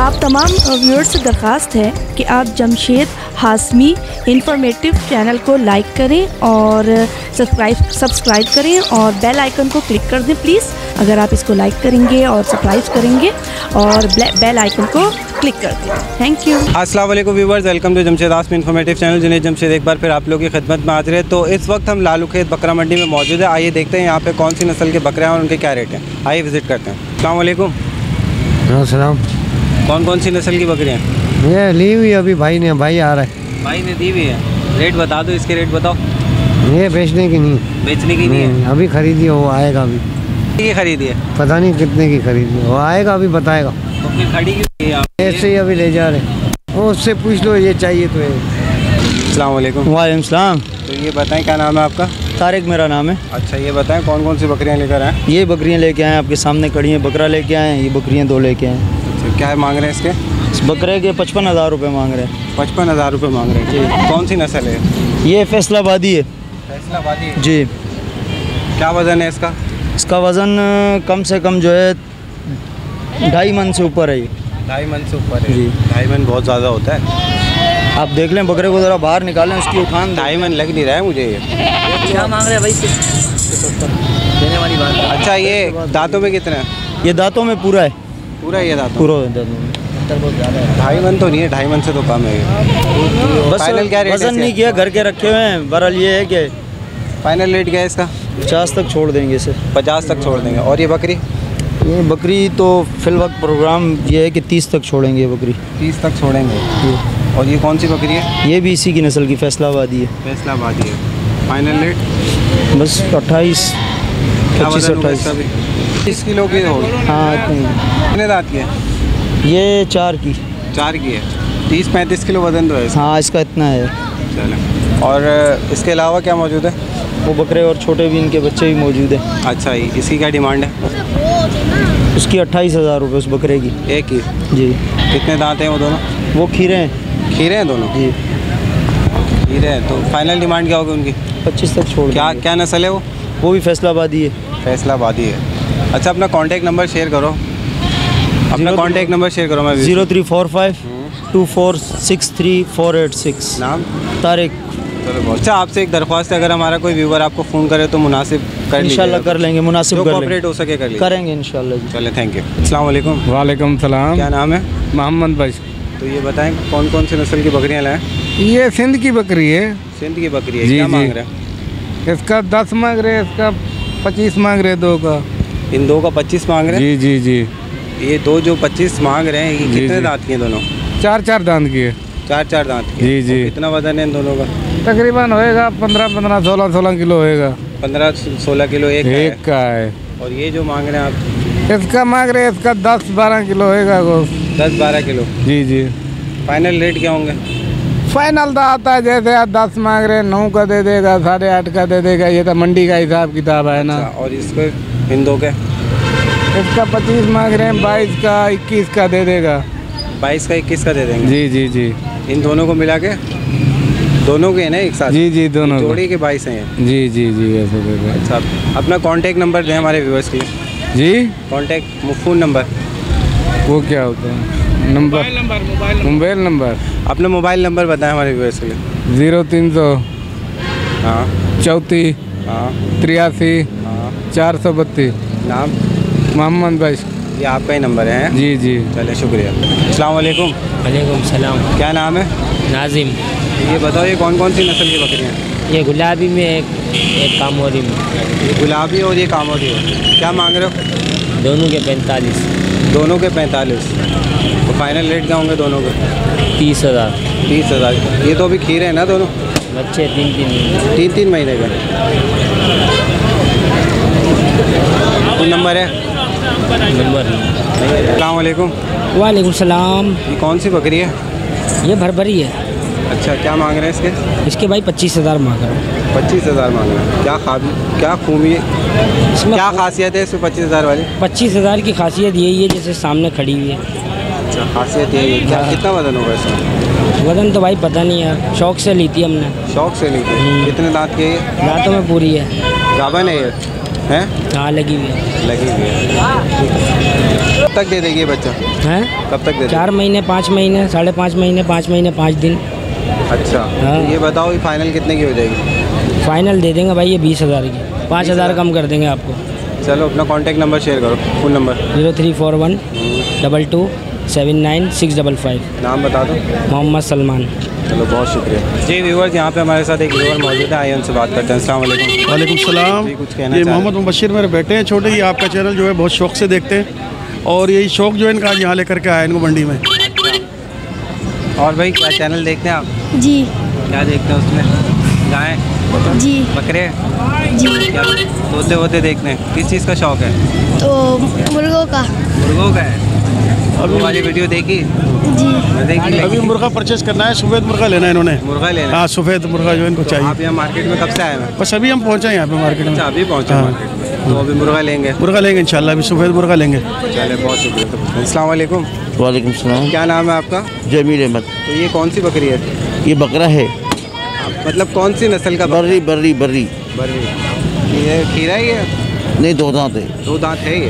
आप तमाम व्यूअर्स से दरख्वास्त है कि आप जमशेद हाशमी इंफॉर्मेटिव चैनल को लाइक करें और सब्सक्राइब करें और बेल आइकन को क्लिक कर दें प्लीज़। अगर आप इसको लाइक करेंगे और सब्सक्राइब करेंगे और बेल आइकन को क्लिक कर दें। Thank you. अस्सलाम वालेकुम viewers, welcome to Jamshed Hashmi informative channel. Junaid Jamshed एक बार फिर आप लोगों की खिदमत में हाजिर है। तो इस वक्त हम लालू खेत बकरा मंडी में मौजूद है। आइए देखते हैं यहाँ पे कौन सी नस्ल के बकरे हैं और उनके क्या रेट हैं। आइए विज़िट करते हैं। अस्सलाम वालेकुम। सलाम। कौन कौन सी नस्ल की बकरियाँ हैं? ये ली हुई अभी भाई आ रहा है। भाई ने दी हुई है। रेट बता दो, इसके रेट बताओ। ये बेचने की नहीं। बेचने की नहीं है, अभी खरीदी है, वो आएगा अभी। ये खरीदी है? पता नहीं कितने की खरीदी है, वो आएगा अभी बताएगा। तो फिर खड़ी क्यों है? ऐसे ही अभी ले जा रहे, वो उससे पूछ लो ये चाहिए तो। अस्सलाम वालेकुम। वालेकुम सलाम। तो ये बताएं क्या नाम है आपका? तारिक मेरा नाम है। अच्छा, ये बताएं कौन कौन सी बकरियाँ लेकर आए? ये बकरियाँ लेके आए, आपके सामने खड़ी हैं। बकरा लेके आए हैं, ये बकरियाँ 2 लेके आए। अच्छा, क्या मांग रहे हैं इसके? इस बकरे के 55,000 रुपये मांग रहे हैं। 55,000 रुपये मांग रहे हैं जी। कौन सी नस्ल है? ये फैसलाबादी है। फैसलाबादी जी। क्या वज़न है इसका? इसका वज़न कम से कम जो है 2.5 मन से ऊपर है। ये 2.5 मन से ऊपर है जी। 2.5 मन बहुत ज़्यादा होता है। आप देख लें, बकरे को ज़रा बाहर निकालें, उसकी उठान। 2.5 मन लग नहीं रहा है मुझे ये। क्या मांग रहे हैं भाई? देने वाली बात है। अच्छा, ये दांतों में कितना है? ये दांतों में पूरा है। पूरा ये दांतों? पूरा दांतों में। 2.5 मन तो नहीं है, 2.5 मन से तो कम है ये। बस फाइनल क्या रेट है? वज़न नहीं किया, घर के रखे हुए हैं। बहरहाल ये है कि फाइनल रेट क्या है इसका? 50 तक छोड़ देंगे इसे। 50 तक छोड़ देंगे। और ये बकरी? ये बकरी तो फिल वक्त प्रोग्राम ये है कि 30 तक छोड़ेंगे ये बकरी। 30 तक छोड़ेंगे। और ये कौन सी बकरी है? ये भी इसी की नस्ल की फैसलाबादी है। फैसलाबादी है। Final rate? बस 28, 25-28। 30 किलो की होगी। हाँ, इतनी। कितने दांत की है? ये 4 की। 4 की है। 30-35 किलो वजन तो है इसका। हाँ, इसका इतना है। चलो, और इसके अलावा क्या मौजूद है? वो बकरे और छोटे भी, इनके बच्चे भी मौजूद हैं। अच्छा, इसकी क्या डिमांड है? उसकी 28,000 रुपये उस बकरे की। एक की? जी। कितने दांत हैं वो दोनों? वो खीरे हैं। खीरे हैं दोनों? जी, खीरे हैं। तो फाइनल डिमांड क्या होगी उनकी? 25 तक छोड़ देंगे। क्या नस्ल है वो? वो भी फैसलाबादी है। फैसलाबादी है। अच्छा, अपना कॉन्टैक्ट नंबर शेयर करो। अपना कॉन्टैक्ट नंबर शेयर करो। मैं 0345 2463 486। नाम? तारिक। चलो बहुत अच्छा। आपसे एक दरख्वास्त है, अगर हमारा कोई व्यूवर आपको फ़ोन करे तो मुनासिब कर इंशाल्लाह कर लेंगे, मुनासिब कर कोऑपरेट हो सके कर करेंगे इंशाल्लाह जी। चले, थैंक यू। अस्सलाम वालेकुम। वालेकुम सलाम। क्या नाम है? मोहम्मद भाई। तो ये बताएं कौन कौन सी नस्ल की बकरियां लाएं? ये सिंध की बकरी है। सिंध की बकरी है। जी, क्या जी। मांग रहे हैं? इसका 10 मांग रहे, इसका 25 मांग रहे, 2 का। इन 2 का 25 मांग रहे हैं? जी जी जी। ये 2 जो 25 मांग रहे हैं, ये जी, कितने जी। दांत की हैं दोनों? 4 दांत की है। 4 दांत की? जी, जी। और कितना वजन है इन दोनों का? तकरीबन होएगा 15 16 किलो होएगा। 15-16 किलो एक एक का है। और ये जो मांग रहे हैं आप? इसका मांग रहे, इसका 10-12 किलो होएगा। 10-12 किलो। जी जी। फाइनल रेट क्या होंगे? फाइनल तो आता है, जैसे आप 10 मांग रहे, 9 का दे देगा, 8.5 का दे देगा। ये तो मंडी का हिसाब किताब है ना। अच्छा, और इसको इन 2 के? इसका 25 मांग रहे हैं, 22 का 21 का दे देगा। 22 का 21 का दे देंगे? जी जी जी। इन दोनों को मिला के? दोनों के हैं ना एक साथ? जी जी, दोनों जोड़ी के 22 हैं? जी जी जी, ऐसे दे दे। अच्छा, अपना कॉन्टैक्ट नंबर दें हमारे व्यूअर्स के लिए। जी। Contact phone number? वो क्या होता है? नंबर? Mobile number. अपना मोबाइल नंबर बताएं हमारे व्यूअर्स के लिए। 0300 हाँ 34 हाँ 83 हाँ। 432। नाम? मोहम्मद भाई। ये आपका ही नंबर है? जी जी। चले, शुक्रिया। अस्सलाम वालेकुम। वालेकुम सलाम। क्या नाम है? नाजिम। ये बताओ, ये कौन कौन सी नस्ल की बकरियाँ हैं? ये गुलाबी में एक कामोरी में। ये गुलाबी और ये कामोरी है। क्या मांग रहे हो? दोनों के 45। दोनों के 45। तो फाइनल रेट क्या होंगे दोनों के? 30,000। 30,000। ये तो अभी खीरे हैं ना दोनों? बच्चे 3 महीने का। कोई नंबर है? नंबर। अस्सलाम वालेकुम। वालेकुम सलाम। ये कौन सी बकरी है? ये भरभरी है। अच्छा, क्या मांग रहे हैं इसके? इसके भाई 25,000 मांग रहा हूँ। 25,000 मांग रहे हैं। क्या खूबी है, इसमें क्या खासियत है इसमें 25,000 वाली? 25,000 की खासियत यही है जैसे सामने खड़ी हुई है। अच्छा, खासियत यही है। क्या कितना वजन होगा इसमें? वजन तो भाई पता नहीं यार, शौक से ली थी हमने। शौक से ली थी? कितने दांत की है? दांतों में पूरी है। गाभन है ये? हैं? हाँ लगी हुई है। लगी हुई है। कब तक दे देगी ये बच्चा? हैं? कब तक दे 4 महीने, 5 महीने, 5.5 महीने, 5 महीने, 5 दिन। देगी? अच्छा। हाँ। तो ये बताओ ये फाइनल कितने की हो जाएगी? फाइनल दे देंगे भाई ये 20,000 की, 5,000 कम कर देंगे आपको। चलो अपना कॉन्टैक्ट नंबर शेयर करो, फ़ोन नंबर। 0341 22 79 655। नाम बता दो। मोहम्मद सलमान। चलो बहुत शुक्रिया जी। व्यूवर्स यहाँ पे हमारे साथ एक व्यूवर मौजूद है, आइए उनसे बात करते हैं। अस्सलाम वालेकुम। वालेकुम सलाम। जी, कुछ कहना ये चाह रहे मोहम्मद मुबशिर मेरे बेटे हैं छोटे, ये आपका चैनल जो है बहुत शौक से देखते हैं और यही शौक जो है इनका आज यहाँ लेकर के आया इनको मंडी में। और भाई क्या चैनल देखते हैं आप? जी क्या देखते हैं उसमें? गाय, जी बकरे, जी। क्या तोते वोते देखते हैं? किस चीज़ का शौक है? तो मुर्गों का। मुर्गों का है। अभी वाली वीडियो देखी? जी देखी। अभी मुर्गा परचेस करना है, सफ़ेद मुर्गा लेना है इन्होंने। मुर्गा लेना है। हाँ सफ़ेद मुर्गा जो इनको तो चाहिए। आप यहाँ मार्केट में कब से आए हैं? बस अभी हम पहुँचे हैं यहाँ पे मार्केट में। अच्छा अभी पहुँचे हाँ। मार्केट में, तो अभी मुर्गा लेंगे। मुर्गा लेंगे इंशाल्लाह, अभी सफ़ेद मुर्गा लेंगे। चले बहुत शुक्रिया। अस्सलाम वालेकुम। वालेकुम सलाम। क्या नाम है आपका? जमील अहमद। तो ये कौन सी बकरी है? ये बकरा है, मतलब कौन सी नस्ल का? बर्री बर्री बर्री। बर्री। ये खीरा ही है? नहीं, 2 दांत है। 2 दांत है ये।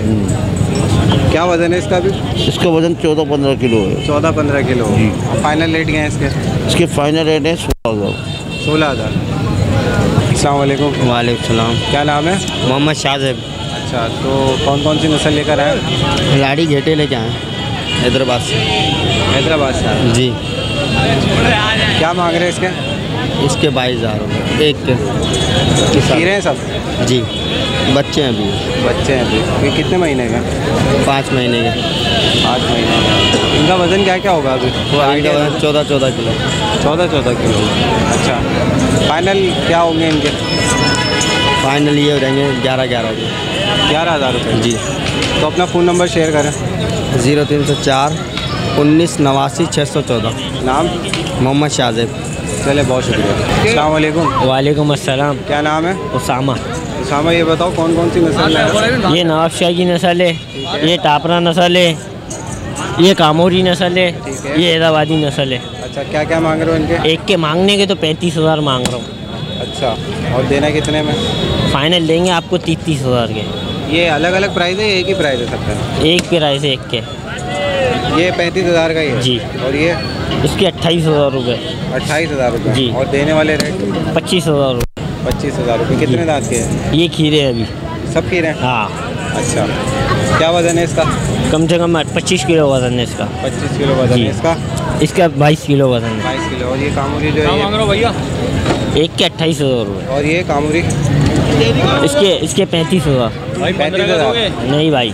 क्या वजन है इसका भी? इसका वजन 14-15 किलो है। 14-15 किलो। जी। फाइनल रेट क्या है इसके? इसके फाइनल रेट है 16,000। 16,000। अस्सलाम वालेकुम। वालेकुम सलाम। क्या नाम है? मोहम्मद शाहजेब। अच्छा, तो कौन से नस्ल लेकर आए? लाड़ी घेटे लेके आए हैदराबाद से। हैदराबाद से। जी। क्या मांग रहे हैं इसके? इसके 22,000 रुपये एक के। खीरे हैं सब? जी। बच्चे हैं अभी। बच्चे हैं अभी। ये कितने महीने का? 5 महीने के। 5 महीने। इनका वजन क्या क्या होगा अभी? वो आइडिया 14 किलो। 14 किलो। अच्छा, फाइनल क्या होंगे इनके? फाइनल ये हो रहेंगे 11 के। 11,000 रुपये। जी। तो अपना फ़ोन नंबर शेयर करें। 0304 19 89 614। नाम? मोहम्मद शाहजेब। चले बहुत शुक्रिया। अस्सलाम वालेकुम। वालेकुम अस्सलाम। क्या नाम है? उसामा। उसामा, ये बताओ कौन सी नस्ल है? ये नवाबशाही की नस्ल है, ये टापरा नस्ल है, ये कामोरी नस्ल है, ये हैदराबादी नस्ल है। अच्छा, क्या क्या मांग रहे हो इनके? एक के मांगने के तो 35,000 मांग रहा हूँ। अच्छा, और देना कितने में? फाइनल देंगे आपको 30,000 के। ये अलग अलग प्राइस है, एक ही प्राइस है सबका? एक प्राइस है एक के। ये 35,000 का ही है? जी। और ये? इसके 28,000 रुपये। 28,000 रुपये। जी। और देने वाले रेट? 25,000 रुपये। 25,000 रुपये। कितने दांत के हैं? ये खीरे हैं अभी। सब खीरे हैं? हाँ। अच्छा, क्या वजन है इसका? कम से कम 25 किलो वजन है इसका। 25 किलो वजन जी। है इसका? इसका 22 किलो वजन है। 22 किलो। और ये कामूरी जो है? एक के 28,000 रुपये। और ये कामूरी? इसके 35,000। 35,000। नहीं भाई,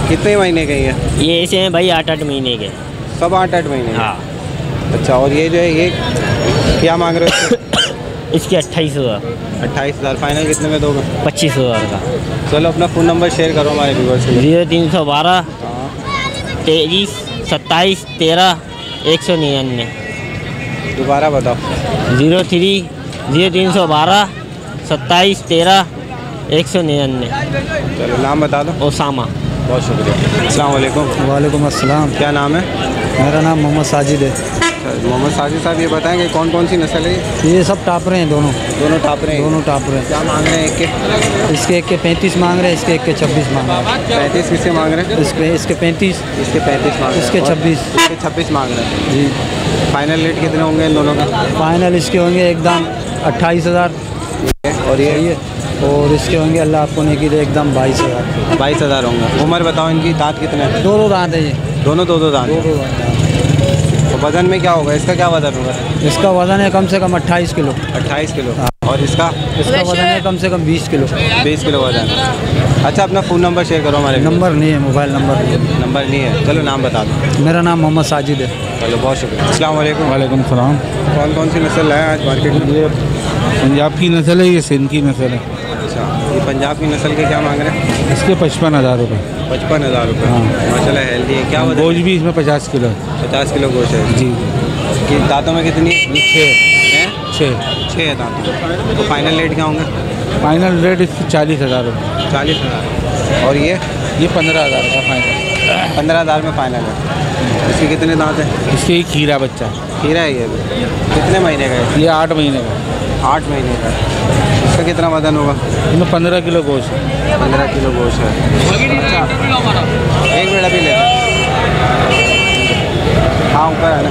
कितने महीने के है? ये ऐसे हैं भाई 8-8 महीने के। सब 8-8 महीने के? हाँ। अच्छा, और ये जो है ये क्या मांग रहे हो? इसके 28,000। 28,000। फाइनल कितने में दोगे? 25,000 का। चलो अपना फ़ोन नंबर शेयर करो हमारे व्यूवर्स के लिए। 0312 23 27 13 199। दोबारा बताओ। 0312 27 13 199। चलो नाम बता दो। ओसामा। बहुत शुक्रिया। अस्सलाम वालेकुम। वालेकुम अस्सलाम। क्या नाम है? मेरा नाम मोहम्मद साजिद है। मोहम्मद साजिद साहब, ये बताएंगे कौन सी नस्ल है ये? ये सब टापरे हैं दोनों। दोनों टापरे हैं? दोनों टापरे हैं। क्या मांग रहे हैं एक के? इसके एक के 35 मांग रहे हैं, इसके एक के 26 मांग रहे हैं। 35 किससे मांग रहे हैं? इसके 35, इसके 35 मांग रहे हैं। इसके और 26। इसके 26 मांग रहे हैं। जी। फाइनल रेट कितने होंगे इन दोनों का? फाइनल इसके होंगे एकदम 28,000। और ये? सही है। और इसके होंगे अल्लाह आपको नहीं की एकदम 22,000। 22,000 होंगे। उम्र बताओ इनकी, दांत कितने हैं? 2 दांत है ये। दोनों 2 दांत? 2 दांत। तो वजन में क्या होगा? इसका क्या वजन होगा? इसका वजन है कम से कम 28 किलो। 28 किलो। और इसका? इसका वजन है कम से कम 20 किलो। 20 किलो वजन। अच्छा, अपना फ़ोन नंबर शेयर करो हमारे। नंबर नहीं है, मोबाइल नंबर नहीं है। चलो नाम बता दो। मेरा नाम मोहम्मद साजिद है। चलो बहुत शुक्रिया। अस्सलाम वालेकुम। वालेकुम सलाम। कौन सी नस्ल है आज मार्केट में? ये पंजाब की नस्ल है, ये सिंध की नस्ल है। अच्छा, ये पंजाब की नस्ल के क्या मांग रहे हैं? इसके 55,000 रुपये। 55,000 रुपये। हाँ। माशाल्लाह हेल्दी है। क्या वजन? गोश्त भी इसमें 50 किलो है। 50 किलो गोश्त है। जी। कि दांतों में कितनी? 6 हैं? 6 है दांतों में। तो फाइनल रेट क्या होंगे? फाइनल रेट इसकी 40,000 रुपये। 40,000। और ये? ये 15,000 का फाइनल। 15,000 में फाइनल है। इसके कितने दांत हैं? इसके एक खीरा बच्चा। खीरा है ये भी। कितने महीने का है? ये 8 महीने का। 8 महीने का। इसका कितना वजन होगा? इनमें 15 किलो गोश्त है। 15 किलो गोश्त है। अच्छा, एक बेड़ा भी ले। हाँ ऊपर है ना।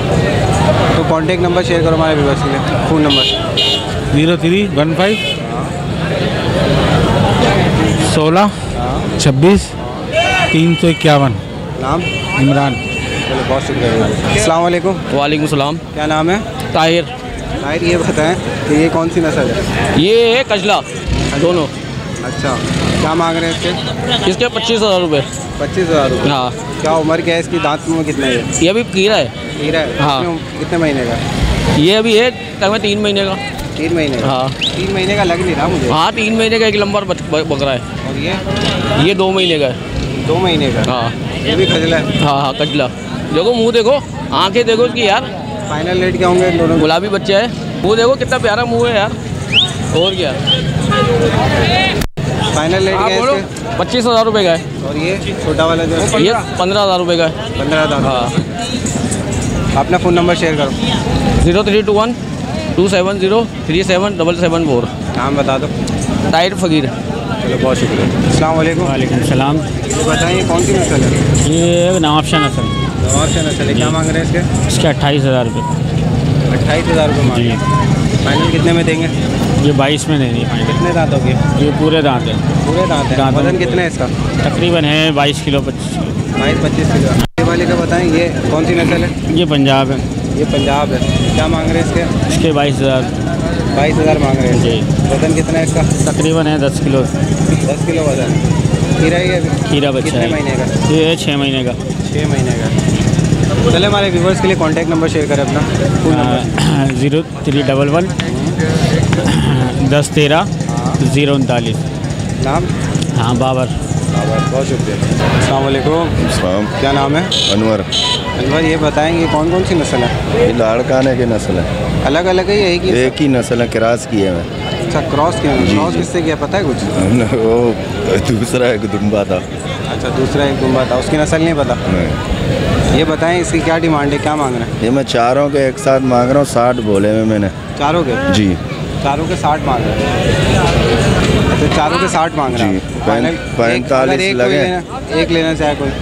तो कांटेक्ट नंबर शेयर करो हमारे व्यूअर्स के लिए, फ़ोन नंबर। 0315 16 26 351। नाम? इमरान। चलो बहुत शुक्रिया। अस्सलाम वालेकुम। वालेकुम सलाम। क्या नाम है? ताहिर। ताहिर, ये बताएं कि ये कौन सी नस्ल है? ये है कजला दोनों। अच्छा, क्या मांग रहे हैं इसके? इसके 25,000 रुपये। 25,000 रुपये? हाँ। क्या उम्र क्या है इसकी? दांत में कितने है? ये अभी कीरा है। हीरा है? हाँ। कितने महीने का? ये अभी है तकरीबन 3 महीने का। 3 महीने का? हाँ। 3 महीने का लग नहीं रहा मुझे। हाँ 3 महीने का एक लंबा बकरा है। और ये 2 महीने का है। 2 महीने का? हाँ। ये भी खजला है? हाँ हाँ कजला। देखो मुंह देखो, आंखें देखो इसकी यार। फाइनल रेट क्या होंगे इन दोनों? गुलाबी बच्चा है, मुंह देखो कितना प्यारा मुंह है यार। और क्या? फाइनल रेट क्या है इसके? 25,000 रुपये का है। और ये छोटा वाला जो है? ये 15,000 रुपये का है। 15,000? हाँ। अपना फ़ोन नंबर शेयर करो। 0321 270 3774। नाम बता दो। ताहिर फ़कीर। चलो बहुत शुक्रिया। अस्सलाम वालेकुम। वालेकुम सलाम। ये बताइए कौन सी नस्ल है? ये नवाबशाह नस्ल। नवाबशाह नस्ल है। क्या मांग रहे हैं इसके? इसके 28,000 रुपये। 28,000 रुपये मांग रहे हैं। फाइनल कितने में देंगे? ये 22 में देनी है। कितने दांतों के? ये पूरे दांत है। पूरे दांत हैं। दांतों वजन में कितना है इसका? तकरीबन है 22 किलो 25 किलो। 22-25 किलो। ये वाले का बताएं, ये कौन सी नस्ल है? ये पंजाब है। ये पंजाब है। क्या मांग रहे हैं इसके? इसके 22,000। 22,000 मांग रहे हैं। जी। वजन कितना है इसका? तकरीबन है 10 किलो। 10 किलो वजन। खीरा ही है अभी? खीरा बच्चा कितने है। महीने का? ये है 6 महीने का। 6 महीने का। चले हमारे व्यूवर्स के लिए कॉन्टैक्ट नंबर शेयर करें अपना। Phone number? 0311 10 13 039। नाम? हाँ बाबर। बहुत शुक्रिया। अस्सलाम वालेकुम। सलाम। क्या नाम है? अनवर। अनवर, ये बताएंगे कौन कौन सी नस्ल है? ये लाड़काने की नस्ल है। अलग अलग है या एक ही? एक ही नस्ल है, क्रॉस की है मैं। अच्छा, क्रॉस किया? क्रॉस किससे किया पता है कुछ? वो दूसरा एक दुम्बा था। अच्छा, दूसरा एक दुम्बा था, उसकी नस्ल नहीं पता? नहीं। ये बताएं इसकी क्या डिमांड है, क्या मांग रहे हैं? ये मैं चारों के एक साथ मांग रहा हूँ, 60 बोले में मैंने। चारों के? जी। चारों के 60 मांग रहे हैं। तो चारों के 60 मांग रहे हैं। जी। 45 लगे। एक लेना चाहे कोई?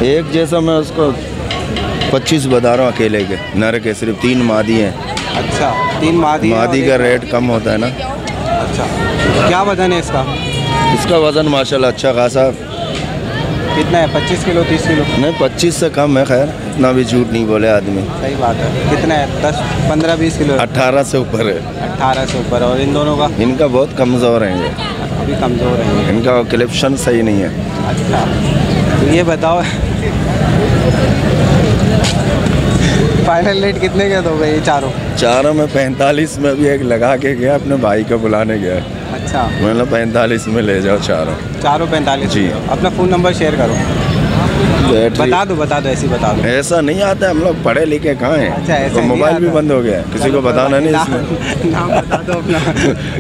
एक जैसा मैं उसको 25 बता रहा हूँ अकेले के। नर के सिर्फ 3 मादी हैं। अच्छा, 3 मादी? मादी का रेट कम होता है ना। अच्छा, क्या वजन है इसका? इसका वजन माशाल्लाह अच्छा खासा। कितना है? 25 किलो 30 किलो? नहीं, 25 से कम है। खैर इतना भी झूठ नहीं बोले आदमी। सही बात है। कितना है? 10 15 20 किलो? 18 से ऊपर है। 18 से ऊपर। और इन दोनों का? इनका बहुत कमज़ोर है ये। अभी कमज़ोर है। इनका कलेक्शन सही नहीं है। अच्छा, तो ये बताओ फाइनल रेट कितने के दोगे ये चारों? चारों में 45 में भी एक लगा के गया, अपने भाई को बुलाने गया। अच्छा, मैंने 45 में ले जाओ चारों। चारों 45? जी। अपना फ़ोन नंबर शेयर करो। बता दो ऐसे ही बता दो। ऐसा नहीं आता, हम लोग पढ़े लिखे कहाँ हैं। अच्छा, ऐसे तो नहीं मोबाइल भी आता। बंद हो गया, किसी को बताना नहीं इसमें। नाम बता दो अपना।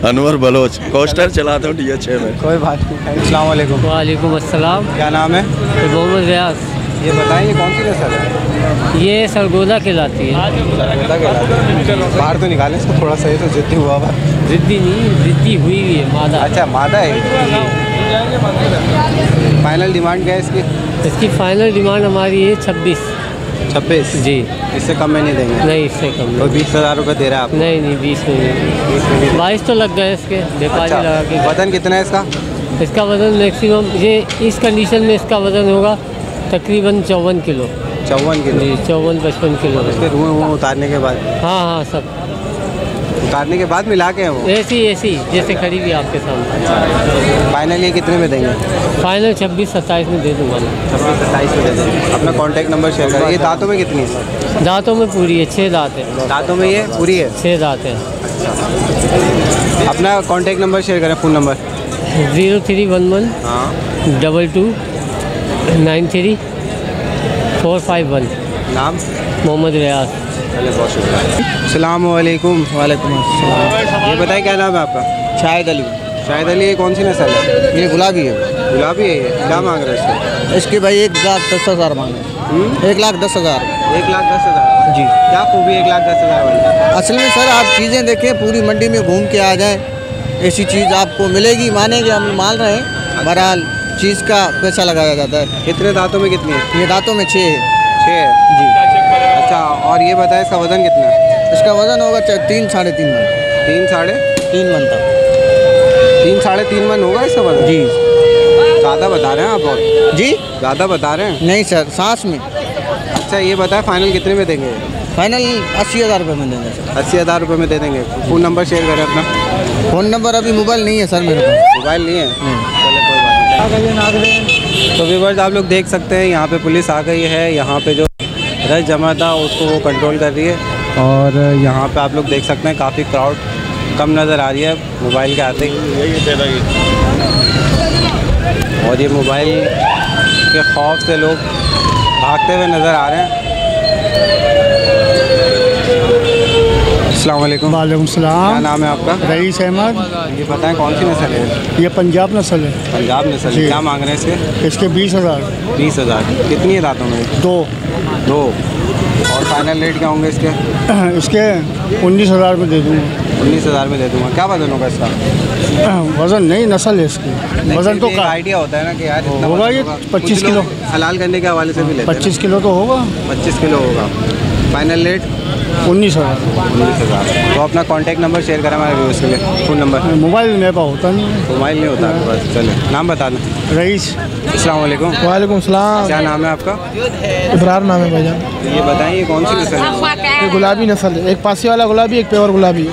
अनवर बलोच, कोस्टर चलाता हूँ DH6 में। कोई बात नहीं। अस्सलाम वालेकुम। वालेकुम अस्सलाम। क्या नाम है? मोहम्मद रियाज। ये बताइए कौन सी नस्ल है? ये सरगोदा कहलाती है। सरगोदा कहलाती है। बाहर तो निकालें इसको थोड़ा सा, ये तो जिद्दी हुआ हुआ। जिद्दी नहीं, जिद्दी हुई हुई है मादा। अच्छा, मादा है। फाइनल डिमांड क्या है इसकी? इसकी फाइनल डिमांड हमारी है 26। 26? जी। इससे कम में नहीं देंगे? नहीं, इससे कम तो 20,000 रुपये दे रहा है आप? नहीं 20 में नहीं। 22 तो लग गए इसके, व्यापारी लगा के। वजन कितना है इसका? इसका वजन मैक्सिमम ये इस कंडीशन में इसका वजन होगा तकरीबन 54 किलो। 54 किलो? जी, 54-55 किलो। इसके रूह उतारने के बाद? हाँ हाँ, सब उतारने के बाद मिला के हैं वो? ऐसी जैसे खड़ी भी आपके सामने। फाइनल ये कितने में देंगे? फाइनल 26-27 में दे दूँगा। 26-27 में दे देंगे। अपना कॉन्टैक्ट नंबर शेयर करें। ये दांतों में कितनी है? दांतों में पूरी है, 6 दांत है। दांतों में ये पूरी है? 6 दांत है। अपना कॉन्टैक्ट नंबर शेयर करें, फ़ोन नंबर? 0311 22 93 451। नाम? मोहम्मद रियाज। चलिए, बहुत शुक्रिया। अस्सलाम वालेकुम। वालेकुम अस्सलाम। ये बताइए क्या नाम है आपका? शाहिद अली। शाहिद अली, ये कौन सी नस्ल है? ये गुलाबी है। गुलाबी है ये? क्या मांग रहे हैं इसके? इसके भाई 1,10,000 मांगे। 1,10,000। 1,10,000? जी। क्या खूबी 1,10,000 वाली? असल में सर आप चीज़ें देखें, पूरी मंडी में घूम के आ जाएं ऐसी चीज़ आपको मिलेगी, मानेंगे हम मान रहे हैं। बहरहाल चीज़ का पैसा लगाया जाता है। कितने दांतों में कितनी है? ये दांतों में 6 है। 6 है जी। अच्छा, और ये बताएं इसका वज़न कितना है? इसका वज़न होगा 3 साढ़े 3 मन। 3 साढ़े 3 मन तक। 3 साढ़े 3 मन होगा इसका वज़न? जी। ज़्यादा बता रहे हैं आप? और जी ज़्यादा बता रहे हैं? नहीं सर, सांस में। अच्छा, ये बताएं फाइनल कितने में देंगे? फाइनल 80,000 रुपये में देंगे सर। 80,000 रुपये में दे देंगे। फ़ोन नंबर शेयर करें अपना। फ़ोन नंबर अभी मोबाइल नहीं है सर मेरे पास। मोबाइल नहीं है? चलिए कोई बात नहीं। तो व्यूअर्स आप लोग देख सकते हैं यहाँ पे पुलिस आ गई है। यहाँ पे जो रश जमा था उसको वो कंट्रोल कर रही है। और यहाँ पे आप लोग देख सकते हैं काफ़ी क्राउड कम नज़र आ रही है मोबाइल के आते ही। और ये मोबाइल के खौफ से लोग भागते हुए नज़र आ रहे हैं। अस्सलाम वालेकुम। वालेकुम सलाम। क्या नाम है आपका? रईस अहमद। ये बताएं कौन सी नस्ल है? ये पंजाब नस्ल है। पंजाब नस्ल है। क्या मांग रहे हैं इसके? इसके 20,000। 20,000। कितनी है दांतों में? 2। और फाइनल रेट क्या होंगे इसके? इसके 19,000 में दे दूँगा। 19,000 में दे दूँगा। क्या वजन होगा इसका? वज़न नहीं, नस्ल है इसकी। वज़न तो आइडिया होता है ना कि यार इतना होगा ये 25 किलो। हलाल करने के हवाले से भी लेते हैं। 25 किलो तो होगा। 25 किलो होगा। Final rate 19,000। 19,000। तो अपना कॉन्टैक्ट नंबर शेयर करें हमारे व्यूअर्स के लिए। Phone number? मोबाइल मेरे पास होता नहीं है। मोबाइल नहीं होता आपके पास? चलिए नाम बता दें। रईस। अस्सलाम वालेकुम। वालेकुम सलाम। क्या नाम है आपका? इब्रार नाम है भाईजान। ये बताइए कौन सी नस्ल है? ये गुलाबी नस्ल है। एक पासी वाला गुलाबी, एक प्योर गुलाबी।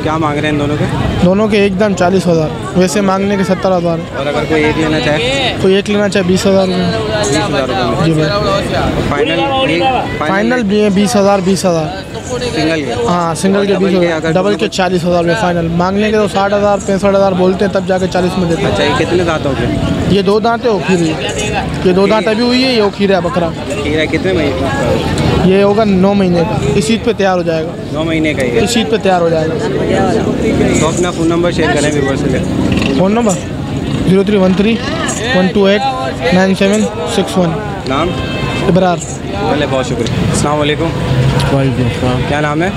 क्या मांग रहे हैं इन दोनों के? दोनों के एकदम 40,000। वैसे मांगने के 70,000। और अगर कोई एक लेना चाहे? कोई एक लेना चाहे 20,000 रुपये। 20,000 रुपये? जी भाई। फाइनल भी है 20,000। 20,000 सिंगल के? हाँ सिंगल के 20,000। डबल के 40,000 रुपये फाइनल। मांगने के तो 60,000 65,000 बोलते हैं, तब जाके 40 में देते हैं। अच्छा, ये कितने दांत हो गए? ये 2 दांत है, ओखीर है। ये 2 दांत अभी हुई है, ये ओखीर है बकरा। खीरा कितने महीने? ये होगा 9 महीने का। इस ईद पे तैयार हो जाएगा। 9 महीने का ही है? इस ईद पे तैयार हो जाएगा। तो अपना फ़ोन नंबर शेयर करें व्यूअर्स के लिए। Phone number 0313 128 9761। नाम? इब्रार। चले, बहुत शुक्रिया। अस्सलाम वालेकुम। वालेकुम। क्या नाम है?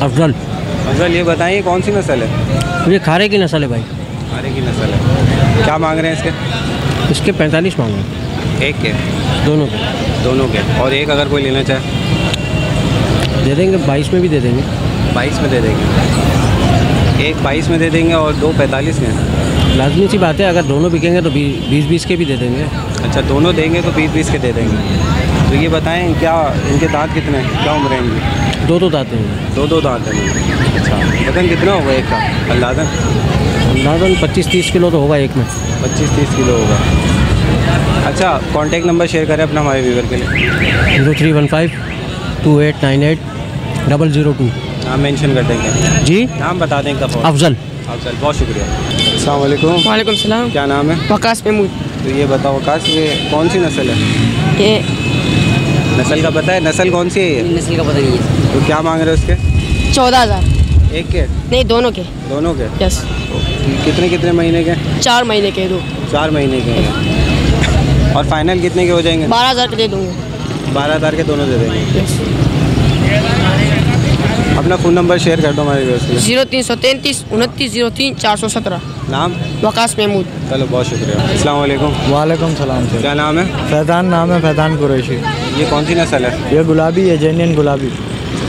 अफजल। अफजल, ये बताइए कौन सी नस्ल है? ये खारे की नस्ल है भाई। खारे की नस्ल है। क्या मांग रहे हैं इसके? इसके 45 मांगे। एक के? दोनों के। दोनों के। और एक अगर कोई लेना चाहे? दे देंगे, 22 में भी दे देंगे। 22 में दे देंगे। एक 22 में दे देंगे और 2 45 में? लाजमी सी बात है, अगर दोनों बिकेंगे तो 20-20 के भी दे देंगे। अच्छा, दोनों देंगे तो 20-20 के दे देंगे। तो ये बताएं क्या इनके दांत कितने हैं? क्या उम्र है इनकी? 2 दांत हैं। 2 दांत हैं। अच्छा, वजन कितना होगा एक का अंदाज़न? अंदाज़न 25-30 किलो तो होगा एक में। 25-30 किलो होगा। अच्छा, कॉन्टैक्ट नंबर शेयर करें अपना हमारे व्यूवर के लिए। 0315 2898 002। नाम मेंशन कर देंगे जी। नाम बता दें एक दफ़ा। अफजल। अफजल, बहुत शुक्रिया। अस्सलाम वालेकुम। वालेकुम सलाम। क्या नाम है? वकास महमूद। तो ये बताओ वकास, ये कौन सी नस्ल है? ये नस्ल का पता है? नस्ल कौन सी है ये? नस्ल का पता नहीं है। तो क्या मांग रहे हो उसके? 14,000। एक के? नहीं, दोनों के। दोनों के? यस। कितने कितने महीने के? 4 महीने के। 2 4 महीने के हैं। और फाइनल कितने के हो जाएंगे? 12,000 के दे दूँगा। 12,000 के दोनों दे देंगे। अपना फ़ोन नंबर शेयर कर दो हमारे व्यूअर्स के लिए। 0333 29 03 417। नाम? वकास महमूद। चलो, बहुत शुक्रिया। अस्सलाम वालेकुम। वालेकुम सलाम सर। क्या नाम है? फैज़ान नाम है, फैज़ान कुरैशी। ये कौन सी नस्ल है? ये गुलाबी है, जेन्यन गुलाबी।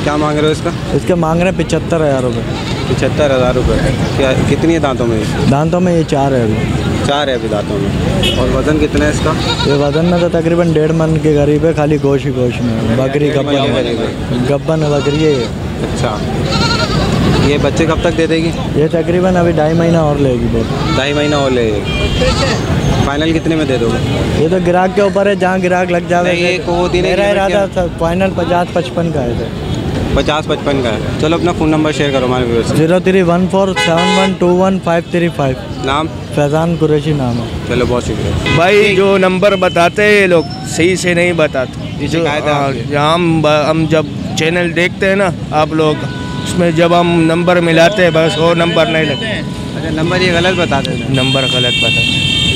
क्या मांग रहे हो इसका? इसके मांग रहे हैं 75,000 रुपये। 75,000 रुपये। क्या कितनी है दांतों में? दांतों में ये 4 है अभी। 4 है अभी दांतों में। और वज़न कितना है इसका? ये वज़न में तो तकरीबन 1.5 मन के करीब है, खाली गोश्त ही गोश्त में। बकरी गब्बन बकरी है ये। अच्छा, ये बच्चे कब तक दे देगी? ये तकरीबन अभी 2.5 महीना और लेगी। बहुत 2.5 महीना और लेगी। फाइनल कितने में दे दोगे? ये तो ग्राहक के ऊपर है, जहाँ ग्राहक लग जाए। मेरा इरादा था फाइनल 50-55 का है सर। 50-55 का है। चलो, अपना फ़ोन नंबर शेयर करो हमारे व्यूअर्स। 0314 7121 535। नाम? फैज़ान कुरैशी नाम है। चलो, बहुत शुक्रिया भाई। जो नंबर बताते हैं ये लोग सही से नहीं बताते। जो हम जब चैनल देखते हैं ना आप लोग, उसमें जब हम नंबर मिलाते हैं बस वो नंबर नहीं लगता। अच्छा, नंबर ये गलत बताते हैं? नंबर गलत बताते।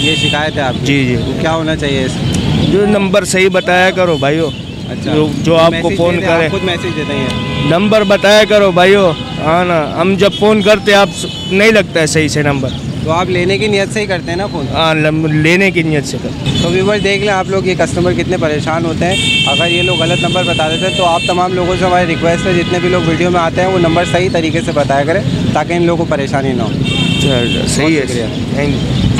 ये शिकायत है आपकी? जी जी। क्या होना चाहिए इसमें? जो नंबर सही बताया करो भाइयों। अच्छा। जो आपको फ़ोन करे, खुद मैसेज देते हैं। नंबर बताया करो भाइयों, हाँ ना, हम जब फ़ोन करते आप नहीं लगता है सही से नंबर, तो आप लेने की नियत से ही करते हैं ना फ़ोन? हाँ, लेने की नियत से करते। तो व्यूअर देख लें आप लोग ये कस्टमर कितने परेशान होते हैं। अगर ये लोग गलत नंबर बता देते हैं तो आप तमाम लोगों से हमारी रिक्वेस्ट है, जितने भी लोग वीडियो में आते हैं वो नंबर सही तरीके से बताया करें ताकि इन लोगों को परेशानी ना हो। सही है, थैंक यू।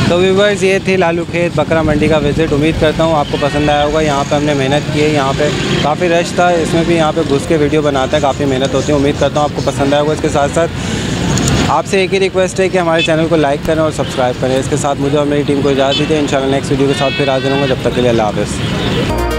तो व्यूवर्स ये थे लालू खेत बकरा मंडी का विज़िट। उम्मीद करता हूँ आपको पसंद आया होगा। यहाँ पे हमने मेहनत की है, यहाँ पे काफ़ी रश था, इसमें भी यहाँ पे घुस के वीडियो बनाता है, काफ़ी मेहनत होती है। उम्मीद करता हूँ आपको पसंद आया होगा। इसके साथ साथ आपसे एक ही रिक्वेस्ट है कि हमारे चैनल को लाइक करें और सब्सक्राइब करें। इसके साथ मुझे और मेरी टीम को इजाज़त दीजिए। इंशाल्लाह नेक्स्ट वीडियो के साथ फिर हाजिर होंगे। जब तक के लिए अल्लाह हाफ़िज़।